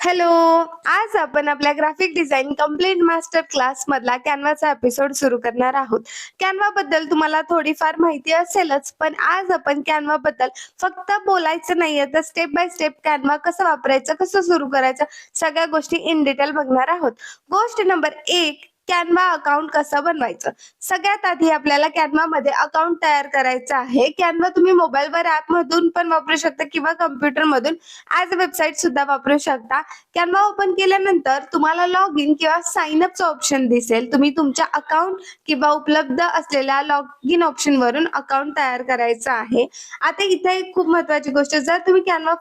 Hello. आज आपण आपल्या graphic design complete master class मधला कॅनव्हाचा एपिसोड सुरू करणार आहोत. कॅनव्हा बद्दल तुम्हाला थोडीफार माहिती असेलच, पण आज आपण कॅनव्हा बद्दल फक्त बोलायचं नाहीये, तर स्टेप बाय स्टेप कॅनव्हा कसं वापरायचं, कसं सुरू करायचं, सगळ्या गोष्टी इन डिटेल बघणार आहोत. गोष्ट नंबर 1, कॅनव्हा अकाउंट कसं बनवायचं. सगळ्यात आधी आपल्याला कॅनव्हा मध्ये अकाउंट तयार करायचं आहे. कॅनव्हा तुम्ही मोबाईलवर ऍप मधून पण वापरू शकता किंवा कम्प्युटर मधून ॲज अ वेबसाईट सुद्धा वापरू शकता. कॅनव्हा ओपन केल्यानंतर तुम्हाला लॉग इन किंवा साइन अपचं ऑप्शन दिसेल. तुम्ही तुमच्या अकाउंट किंवा उपलब्ध असलेल्या लॉग इन ऑप्शन वरून अकाउंट तयार करायचं आहे. आता इथे एक खूप महत्वाची गोष्ट, जर तुम्ही कॅनव्हा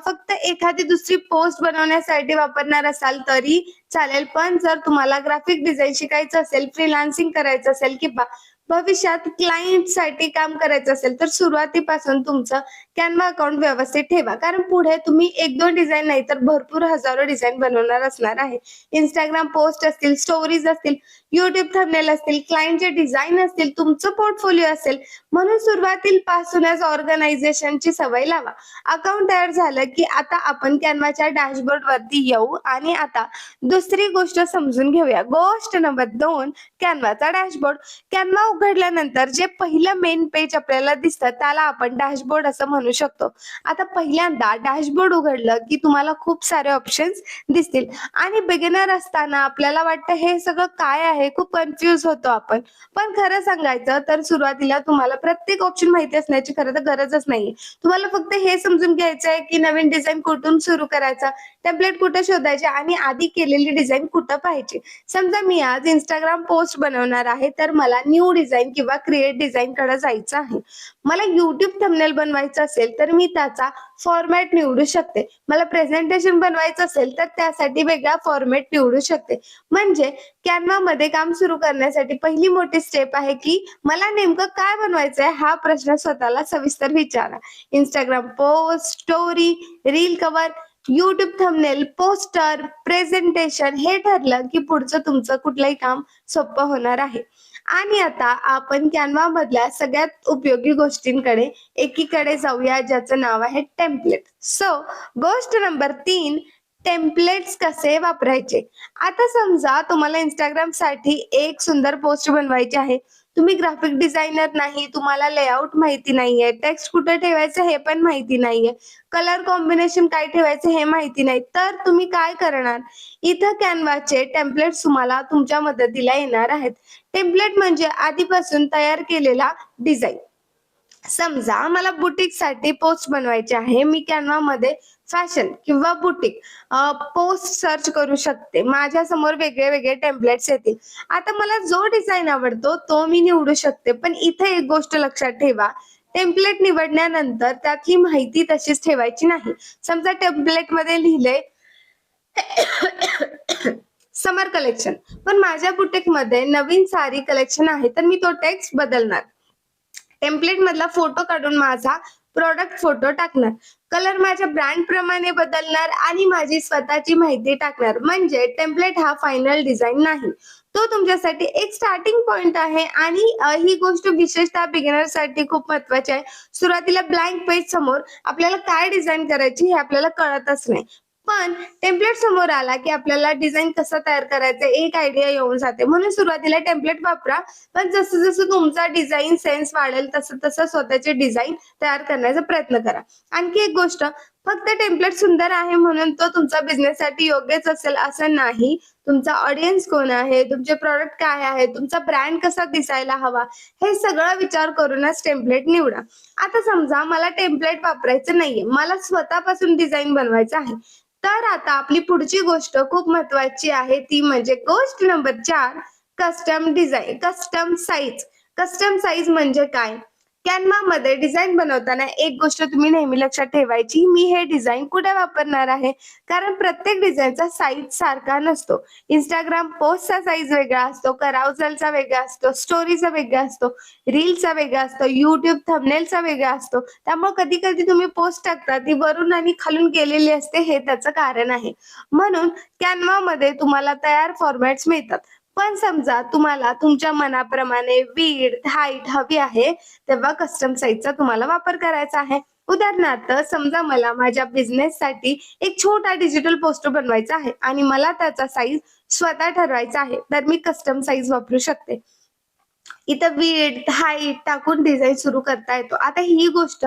फक्त एखादी दुसरी पोस्ट बनवण्यासाठी वापरणार असाल तरी चालेल, पण जर तुम्हाला ग्राफिक डिझाईन शिकायचं असेल, फ्रीलान्सिंग करायचं असेल किंवा भविष्यात क्लायंट साठी काम करायचं असेल, तर सुरुवातीपासून तुमचं कॅनव्हा अकाउंट व्यवस्थित ठेवा. कारण पुढे तुम्ही 1-2 डिझाईन नाही तर भरपूर हजारो डिझाईन बनवणार असणार आहे. इंस्टाग्राम पोस्ट असतील, स्टोरीज असतील, युट्यूब थंबनेल असतील, क्लायंटचे डिझाईन असतील, तुमचं पोर्टफोलिओ असेल. म्हणून सुरुवातीपासूनच ऑर्गनायझेशनची सवय लावा. अकाउंट तयार झालं की आता आपण कॅनव्हाच्या डॅशबोर्ड वरती येऊ आणि आता दुसरी गोष्ट समजून घेऊया. गोष्ट नंबर 2, कॅनव्हाचा डॅशबोर्ड. कॅनव्हा उघडल्यानंतर जे पहिलं मेन पेज आपल्याला दिसतं त्याला आपण डॅशबोर्ड असं म्हणू शकतो. आता पहिल्यांदा डॅशबोर्ड उघडलं की तुम्हाला खूप सारे ऑप्शन्स दिसतील आणि बिगिनर असताना आपल्याला वाटतं हे सगळं काय आहे, खूप कन्फ्यूज होतो आपण. पण खरं सांगायचं तर सुरुवातीला तुम्हाला प्रत्येक ऑप्शन माहिती असण्याची खरं तर गरजच नाहीये. तुम्हाला फक्त हे समजून घ्यायचं आहे की नवीन डिझाईन कुठून सुरू करायचा, टेम्पलेट कुठे शोधायचे आणि आधी केलेली डिझाईन कुठं पाहायची. समजा मी आज इंस्टाग्राम पोस्ट बनवणार आहे, तर मला न्यू डिझाईन किंवा क्रिएट डिझाईन कडे जायचं आहे. मला युट्यूब थंबनेल बनवायचं असेल तर मी त्याचा फॉर्मॅट निवडू शकते. मला प्रेझेंटेशन बनवायचं असेल तर त्यासाठी वेगळा फॉर्मॅट निवडू शकते. म्हणजे कॅनव्हा मध्ये काम सुरू करण्यासाठी पहिली मोठी स्टेप आहे की मला नेमकं काय बनवायचंय हा प्रश्न स्वतःला सविस्तर विचारा. Instagram post, story, reel cover, YouTube thumbnail, poster, presentation हे ठरलं की पुढचं तुमचं कुठलंही काम सोपं होणार आहे. आणि आता आपण कॅनव्हा मधल्या सगळ्यात उपयोगी गोष्टींकडे एकीकडे जाऊया, ज्याचं नाव आहे टेम्पलेट. गोष्ट नंबर 3, टेम्पलेट्स कसे वापरायचे. आता समजा तुम्हाला इंस्टाग्राम साठी एक सुंदर पोस्ट बनवायची आहे. तुम्ही ग्राफिक डिझायनर नाही, तुम्हाला लेआउट माहिती नाहीये, टेक्स्ट कुठे ठेवायचं हे पण माहिती नाहीये, कलर कॉम्बिनेशन काय ठेवायचं हे माहिती नाही, तर तुम्ही काय करणार. इथं कॅनव्हाचे टेम्पलेट्स तुम्हाला तुमच्या मदतीला येणार आहेत. टेम्पलेट म्हणजे आधीपासून तयार केलेला डिझाईन. समजा मला बुटीक साठी पोस्ट बनवायची आहे. मी कॅनव्हा मध्ये फॅशन किंवा बुटीक पोस्ट सर्च करू शकते. माझ्या समोर वेगळे वेगळे टेम्पलेट्स येतील. आता मला जो डिझाईन आवडतो तो मी निवडू शकते. पण इथे एक गोष्ट लक्षात ठेवा, टेम्पलेट निवडल्यानंतर त्यातली माहिती तशीच ठेवायची नाही. समजा टेम्पलेट मध्ये लिहिलंय समर कलेक्शन, पण माझ्या बुटीक मध्ये नवीन साडी कलेक्शन आहे, तर मी तो टेक्स्ट बदलणार. टेम्पलेट मधला फोटो काढून माझा प्रॉडक्ट फोटो टाकणार. कलर माझ्या ब्रँड प्रमाणे बदलणार आणि माझी स्वतःची माहिती टाकणार. म्हणजे टेम्पलेट हा फायनल डिझाईन नाही, तो तुमच्यासाठी एक स्टार्टिंग पॉइंट आहे. आणि ही गोष्ट विशेषतः बिगिनर साठी खूप महत्वाची आहे. सुरुवातीला ब्लँक पेज समोर आपल्याला काय डिझाईन करायची हे आपल्याला कळतच नाही, पण टेम्पलेट समोर आला की आपल्याला डिझाईन कसं तयार करायचं एक आयडिया येऊन जाते. म्हणून सुरुवातीला टेम्पलेट वापरा, पण जसं जसं तुमचा डिझाईन सेन्स वाढेल तसं तसं स्वतःचे डिझाईन तयार करण्याचा प्रयत्न करा. आणखी एक गोष्ट, फक्त टेम्पलेट सुंदर आहे म्हणून तो तुमचा बिझनेससाठी योग्यच असेल असं नाही. तुमचा ऑडियन्स कोण आहे, तुमचे प्रॉडक्ट काय आहे, तुमचा ब्रँड कसा दिसायला हवा, हे सगळं विचार करूनच टेम्पलेट निवडा. आता समजा मला टेम्पलेट वापरायचं नाहीये, मला स्वतःपासून डिझाईन बनवायचं आहे, तर आता आपली पुढची गोष्ट खूप महत्वाची आहे, ती म्हणजे गोष्ट number 4, custom design, custom size. Custom size म्हणजे काय. कॅनव्हा मध्ये डिझाईन बनवताना एक गोष्ट तुम्ही नेहमी लक्षात ठेवायची, मी हे डिझाईन कुठे वापरणार आहे. कारण प्रत्येक डिझाईनचा साईज सारखा नसतो. इंस्टाग्राम पोस्टचा साईज वेगळा असतो, कराउजलचा वेगळा असतो, स्टोरीचा वेगळा असतो, रीलचा वेगळा असतो, युट्यूब थंबनेलचा वेगळा असतो. त्यामुळे कधी कधी तुम्ही पोस्ट टाकता ती वरून आणि खालून गेलेली असते, हे त्याचं कारण आहे. म्हणून कॅनव्हा मध्ये तुम्हाला तयार फॉर्मॅट्स मिळतात. पण समजा तुम्हाला तुमच्या मनाप्रमाणे विड्थ, हाईट हवी आहे, तेव्हा कस्टम साईजचा तुम्हाला वापर करायचा आहे. उदाहरणार्थ समजा मला माझ्या बिझनेससाठी एक छोटा डिजिटल पोस्टर बनवायचा आहे आणि मला त्याचा साईज स्वतः ठरवायचा आहे, तर मी कस्टम साईज वापरू शकते. इथं विड्थ, हाईट टाकून डिझाइन सुरू करता येतो. आता ही गोष्ट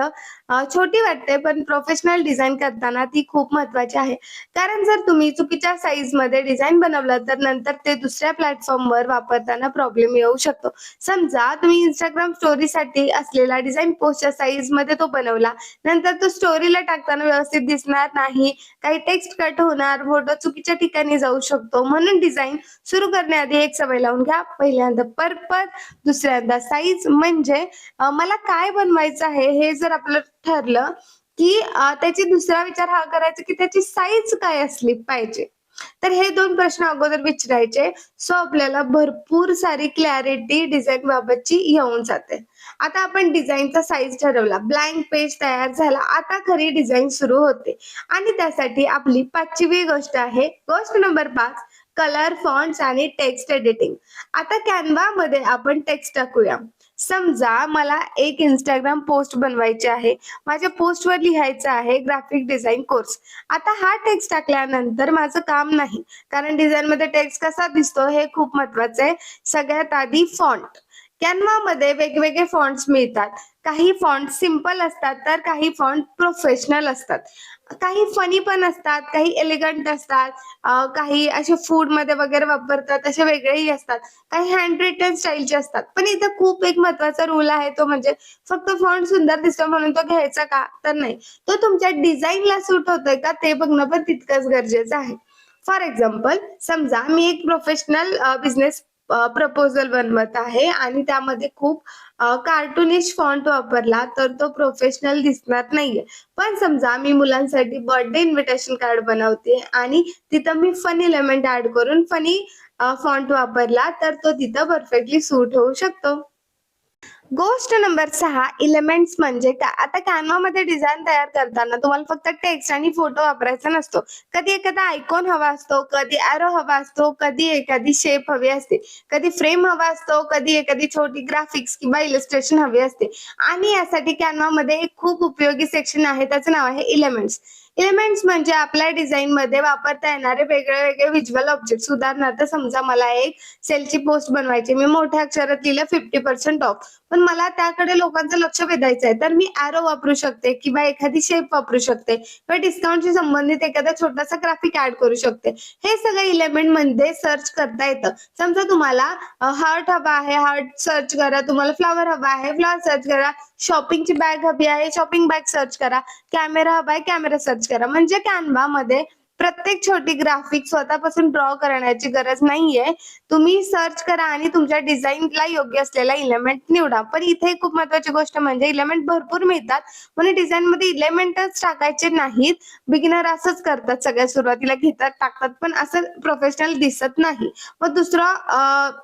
छोटी वाटते, पण प्रोफेशनल डिझाइन करताना ती खूप महत्त्वाची आहे. कारण जर तुम्ही चुकीच्या साईजमध्ये डिझाइन बनवलं, तर नंतर ते दुसऱ्या प्लॅटफॉर्मवर वापरताना प्रॉब्लेम येऊ शकतो. समजा तुम्ही Instagram स्टोरीसाठी असलेला डिझाइन पोस्टच्या साईजमध्ये तो बनवला, नंतर तो स्टोरीला टाकताना व्यवस्थित दिसणार नाही, काही टेक्स्ट कट होणार, फोटो चुकीच्या ठिकाणी जाऊ शकतो. म्हणून डिझाइन सुरू करण्याआधी एक सवय लावून घ्या. पहिल्यांदा पर्पज, दुसऱ्यांदा साईज म्हणजे मला काय बनवायचं आहे हे जर आपलं ठरलं, की त्याची दुसरा विचार हा करायचा, की त्याची साईज काय असली पाहिजे. तर हे 2 प्रश्न अगोदर विचारायचे. सो आपल्याला भरपूर सारी क्लॅरिटी डिझाइन बाबतची येऊन जाते. आता आपण डिझाइनचा साईज ठरवला, ब्लँक पेज तयार झाला. आता खरी डिझाइन सुरू होते आणि त्यासाठी आपली 5वी गोष्ट आहे. गोष्ट नंबर 5 कलर, फॉन्ट्स आणि टेक्स्ट एडिटिंग. आता कॅनव्हामध्ये आपण टेक्स्ट टाकूया. समजा मला एक Instagram पोस्ट बनवायची आहे. माझ्या पोस्टवर लिहायचं आहे ग्राफिक डिझाइन कोर्स. आता हा टेक्स्ट टाकल्यानंतर माझं काम नाही. कारण डिझाइनमध्ये टेक्स्ट कसा दिसतो हे खूप महत्वाचं आहे. सगळ्यात आधी फॉन्ट. कॅनव्हामध्ये वेगवेगळे फॉन्ट्स मिळतात. काही फॉन्ट सिंपल असतात, तर काही फॉन्ट प्रोफेशनल असतात. काही फनी पण असतात, काही एलिगंट असतात, काही असे फूडमध्ये वगैरे वापरतात असे वेगळेही असतात. काही हँड रिटन स्टाईलचे असतात. पण इथं खूप एक महत्वाचा रूल आहे, तो म्हणजे फक्त फॉन्ट सुंदर दिसतो म्हणून तो घ्यायचा का? तर नाही. तो तुमच्या डिझाइनला सूट होतोय का ते बघणं पण तितकंच गरजेचं आहे. फॉर एक्झाम्पल समजा मी एक प्रोफेशनल बिझनेस प्रपोजल बनवत आहे आणि त्यामध्ये खूप कार्टूनिश फॉन्ट वापरला तर तो प्रोफेशनल दिसणार नाहीये. पण समजा मी मुलांसाठी बर्थडे इन्व्हिटेशन कार्ड बनवते आणि तिथं मी फनी एलिमेंट ऍड करून फनी फॉन्ट वापरला तर तो तिथं परफेक्टली सूट होऊ शकतो. गोष्ट नंबर 6 एलिमेंट्स म्हणजे काय? आता कॅनव्हामध्ये डिझाइन तयार करताना तुम्हाला फक्त टेक्स्ट आणि फोटो वापरायचा नसतो. कधी एखादा आयकॉन हवा असतो, कधी एरो हवा असतो, कधी एखादी शेप हवी असते, कधी फ्रेम हवा असतो, कधी एखादी छोटी ग्राफिक्स किंवा इलस्ट्रेशन हवी असते. आणि यासाठी कॅनव्हामध्ये एक खूप उपयोगी सेक्शन आहे, त्याचं नाव आहे एलिमेंट्स. एलिमेंट्स म्हणजे आपल्या डिझाइनमध्ये वापरता येणारे वेगळे व्हिज्युअल ऑब्जेक्ट्स. उदाहरणार्थ समजा मला एक सेलची पोस्ट बनवायची. मी मोठ्या अक्षरात लिहिलं 50% ऑफ. पण मला त्याकडे लोकांचं लक्ष वेधायचं आहे, तर मी एरो वापरू शकते किंवा एखादी शेप वापरू शकते किंवा डिस्काउंटशी संबंधित एखादा छोटासा ग्राफिक ऍड करू शकते. हे सगळं एलिमेंट मध्ये सर्च करता येतं. समजा तुम्हाला हार्ट हवा आहे, हार्ट सर्च करा. तुम्हाला फ्लॉवर हवा आहे, फ्लॉवर सर्च करा. शॉपिंगची बॅग हवी आहे, शॉपिंग बॅग सर्च करा. कॅमेरा हवा आहे, कॅमेरा सर्च करा. म्हणजे कॅनव्हामध्ये प्रत्येक छोटी ग्राफिक स्वतःपासून ड्रॉ करण्याची गरज नाहीये. तुम्ही सर्च करा आणि तुमच्या डिझाईनला योग्य असलेला इलेमेंट निवडा. पण इथे खूप महत्वाची गोष्ट म्हणजे इलेमेंट भरपूर मिळतात, म्हणून डिझाईनमध्ये इलेमेंटच टाकायचे नाहीत. बिगिनर असंच करतात, सगळ्यात सुरुवातीला घेतात, टाकतात, पण असं प्रोफेशनल दिसत नाही. मग दुसरा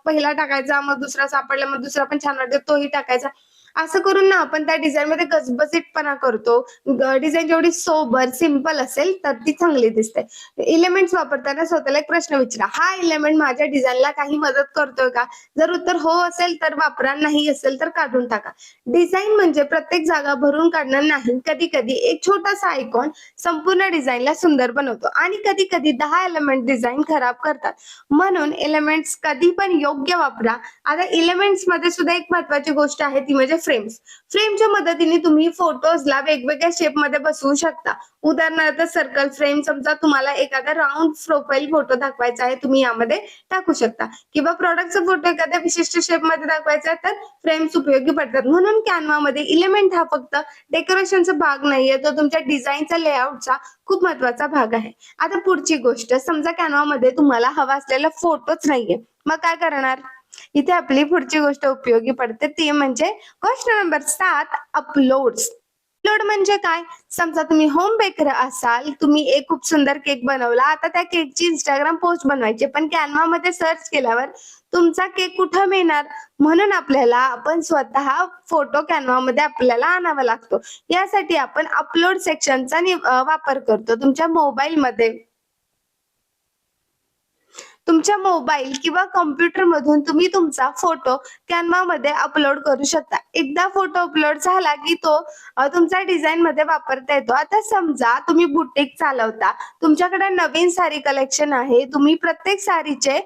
पहिला टाकायचा, मग दुसरा सापडला, मग दुसरा पण छान वाटतो तोही टाकायचा. असं करून ना आपण त्या डिझाईनमध्ये गजबजीतपणा करतो. डिझाईन जेवढी सोबर, सिंपल असेल तर ती चांगली दिसते. एलिमेंट्स वापरताना स्वतःला एक प्रश्न विचारा, हा एलिमेंट माझ्या डिझाईनला काही मदत करतोय का? जर उत्तर हो असेल तर वापरा, नाही असेल तर काढून टाका. डिझाईन म्हणजे प्रत्येक जागा भरून काढणं नाही. कधी कधी एक छोटासा आयकॉन संपूर्ण डिझाईनला सुंदर बनवतो आणि कधी कधी 10 एलिमेंट डिझाईन खराब करतात. म्हणून एलिमेंट्स कधी पण योग्य वापरा. आता एलिमेंट्स मध्ये सुद्धा एक महत्वाची गोष्ट आहे, ती म्हणजे फ्रेम्स. फ्रेमच्या मदतीने तुम्ही फोटोजला वेगवेगळ्या शेपमध्ये बसवू शकता. उदाहरणार्थ सर्कल फ्रेम. समजा तुम्हाला एखादा राऊंड प्रोफाईल फोटो दाखवायचा आहे, तुम्ही यामध्ये टाकू शकता. किंवा प्रॉडक्टचा फोटो एखाद्या विशिष्ट शेपमध्ये दाखवायचा आहे, तर फ्रेम्स उपयोगी पडतात. म्हणून कॅनव्हामध्ये एलिमेंट हा फक्त डेकोरेशनचा भाग नाहीये, तो तुमच्या डिझाईनचा लेआउटचा खूप महत्वाचा भाग आहे. आता पुढची गोष्ट, समजा कॅनव्हामध्ये तुम्हाला हवा असलेला फोटोच नाहीये, मग काय करणार? इथे आपली पुढची गोष्ट उपयोगी पडते, ती म्हणजे गोष्ट नंबर 7 अपलोड्स. अपलोड म्हणजे काय? समजा तुम्ही होम बेकर असाल, तुम्ही एक खूप सुंदर केक बनवला. आता त्या केकची Instagram पोस्ट बनवायची, पण कॅनव्हामध्ये सर्च केल्यावर तुमचा केक कुठं मिळणार? म्हणून आपल्याला आपण स्वतः फोटो कॅनव्हामध्ये आपल्याला आणावा लागतो. यासाठी आपण अपलोड सेक्शनचा वापर करतो. तुमच्या मोबाईलमध्ये तुमच्या मोबाईल किंवा कॉम्प्युटर मधून तुम्ही तुमचा फोटो कॅनव्हा मध्ये अपलोड करू शकता. एकदा फोटो अपलोड झाला की तो तुमच्या डिझाईन मध्ये वापरता येतो. आता समजा तुम्ही बुटीक चालवता, तुमच्याकडे नवीन साडी कलेक्शन आहे, तुम्ही प्रत्येक साडीचे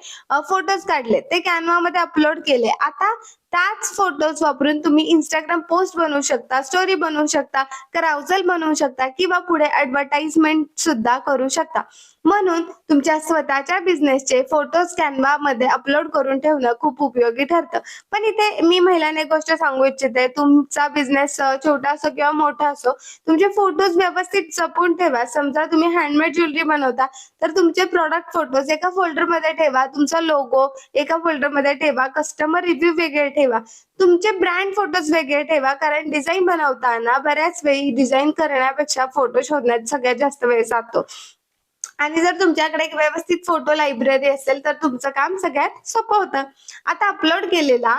फोटोज काढले, ते कॅनव्हा मध्ये अपलोड केले. आता त्याच फोटोज वापरून तुम्ही इंस्टाग्राम पोस्ट बनवू शकता, स्टोरी बनवू शकता, कराउजल बनवू शकता किंवा पुढे ऍडव्हर्टाइजमेंट सुद्धा करू शकता. म्हणून तुमच्या स्वतःच्या बिझनेसचे फोटोज कॅनव्हा मध्ये अपलोड करून ठेवणं खूप उपयोगी ठरतं. पण इथे मी महिलांना एक गोष्ट सांगू इच्छिते, तुमचा बिझनेस छोटा असो किंवा मोठा असो, तुमचे फोटोज व्यवस्थित जपून ठेवा. समजा तुम्ही हँडमेड ज्वेलरी बनवता, तर तुमचे प्रॉडक्ट फोटोज एका फोल्डर मध्ये ठेवा, तुमचा लोगो एका फोल्डर मध्ये ठेवा, कस्टमर रिव्ह्यू वेगळे ठेवा, तुमचे ब्रँड फोटोज वेगळे ठेवा. कारण डिझाईन बनवताना बऱ्याच वेळी डिझाईन करण्यापेक्षा फोटो शोधण्यात सगळ्यात जास्त वेळ जातो. आणि जर तुमच्याकडे एक व्यवस्थित फोटो लायब्ररी असेल तर तुमचं काम सगळ्यात सोपं होतं. आता अपलोड केलेला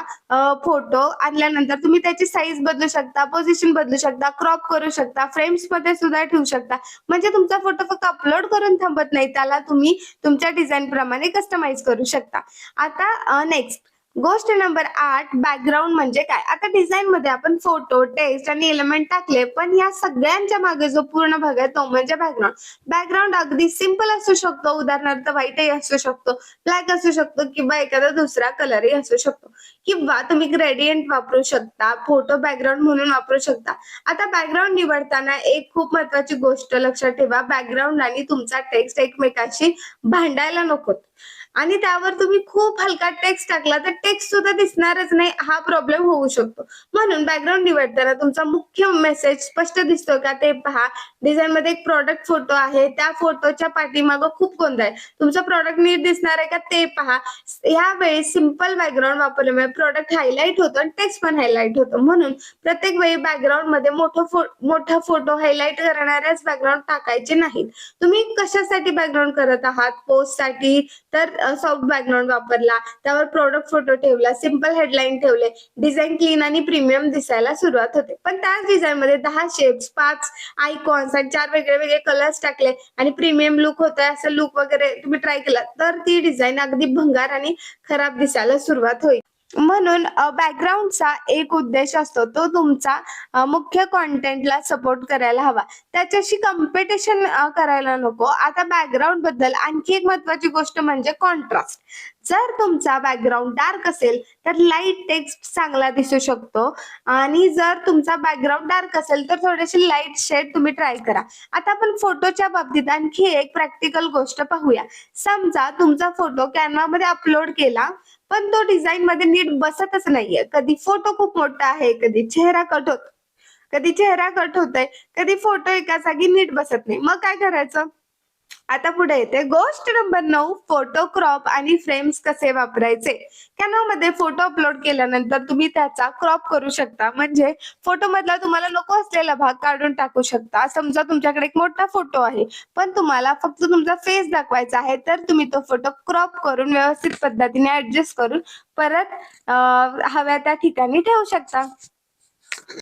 फोटो आणल्यानंतर तुम्ही त्याची साईज बदलू शकता, पोझिशन बदलू शकता, क्रॉप करू शकता, फ्रेम्स मध्ये सुद्धा ठेवू शकता. म्हणजे तुमचा फोटो फक्त अपलोड करून थांबत नाही, त्याला तुम्ही तुमच्या डिझाईन प्रमाणे कस्टमाइज करू शकता. आता नेक्स्ट गोष्ट नंबर 8, बॅकग्राऊंड म्हणजे काय. आता डिझाईन मध्ये आपण फोटो, टेक्स्ट आणि एलिमेंट टाकले, पण या सगळ्यांच्या मागे जो पूर्ण भाग आहे तो म्हणजे बॅकग्राऊंड. बॅकग्राऊंड अगदी सिंपल असू शकतो, उदाहरणार्थ व्हाईटही असू शकतो, ब्लॅक असू शकतो किंवा एखादा दुसरा कलरही असू शकतो, किंवा तुम्ही ग्रेडियंट वापरू शकता, फोटो बॅकग्राऊंड म्हणून वापरू शकता. आता बॅकग्राऊंड निवडताना एक खूप महत्वाची गोष्ट लक्षात ठेवा, बॅकग्राऊंड आणि तुमचा टेक्स्ट एकमेकाशी भांडायला नकोत. आणि त्यावर तुम्ही खूप हलका टेक्स्ट टाकला तर टेक्स्ट सुद्धा दिसणारच नाही, हा प्रॉब्लेम होऊ शकतो. म्हणून बॅकग्राऊंड निवडताना तुमचा मुख्य मेसेज स्पष्ट दिसतोय का ते पहा. डिझाईन मध्ये एक प्रॉडक्ट फोटो आहे, त्या फोटोच्या पाठीमागं खूप गोंधळ आहे, तुमचं प्रॉडक्ट नीट दिसणार आहे का ते पहा. यावेळी सिंपल बॅकग्राऊंड वापरल्यामुळे प्रॉडक्ट हायलाइट होतो आणि टेक्स्ट पण हायलाइट होतो. म्हणून प्रत्येक वेळी बॅकग्राऊंड मध्ये मोठा फोटो हायलाइट करणाऱ्याच बॅकग्राऊंड टाकायचे नाहीत. तुम्ही कशासाठी बॅकग्राऊंड करत आहात, पोस्ट साठी तर सॉफ्ट बॅकग्राऊंड वापरला, त्यावर प्रॉडक्ट फोटो ठेवला, सिंपल हेडलाईन ठेवले, डिझाईन क्लीन आणि प्रीमियम दिसायला सुरुवात होते. पण त्याच डिझाईन मध्ये 10 शेप्स, 5 आयकॉन्स आणि 4 वेगळे वेगळे कलर्स टाकले आणि प्रीमियम लुक होतंय असं लुक वगैरे तुम्ही ट्राय केला, तर ती डिझाईन अगदी भंगार आणि खराब दिसायला सुरुवात होईल. म्हणून बॅकग्राऊंडचा एक उद्देश असतो, तो तुमचा मुख्य कॉन्टेंटला सपोर्ट करायला हवा, त्याच्याशी कॉम्पिटिशन करायला नको. आता बॅकग्राऊंड बद्दल आणखी एक महत्वाची गोष्ट म्हणजे कॉन्ट्रास्ट. जर तुमचा बॅकग्राऊंड डार्क असेल तर लाईट टेक्स्ट चांगला दिसू शकतो, आणि जर तुमचा बॅकग्राऊंड डार्क असेल तर थोडेसे लाईट शेड तुम्ही ट्राय करा. आता आपण फोटोच्या बाबतीत आणखी एक प्रॅक्टिकल गोष्ट पाहूया. समजा तुमचा फोटो कॅनव्हा मध्ये अपलोड केला, पण तो डिझाईन मध्ये नीट बसतच नाहीये. कधी फोटो खूप मोठा आहे, कधी चेहरा कट होतोय, कधी फोटो एका जागी नीट बसत नाही. मग काय करायचं? आता पुढे येते गोष्ट नंबर 9, फोटो क्रॉप आणि फ्रेम्स कसे वापरायचे. कॅनव्हा मध्ये फोटो अपलोड केल्यानंतर तुम्ही त्याचा क्रॉप करू शकता, म्हणजे फोटो मधला तुम्हाला नको असलेला भाग काढून टाकू शकता. समजा तुमच्याकडे एक मोठा फोटो आहे, पण तुम्हाला फक्त तुमचा फेस दाखवायचा आहे, तर तुम्ही तो फोटो क्रॉप करून व्यवस्थित पद्धतीने ऍडजस्ट करून परत हव्या त्या ठिकाणी ठेवू शकता.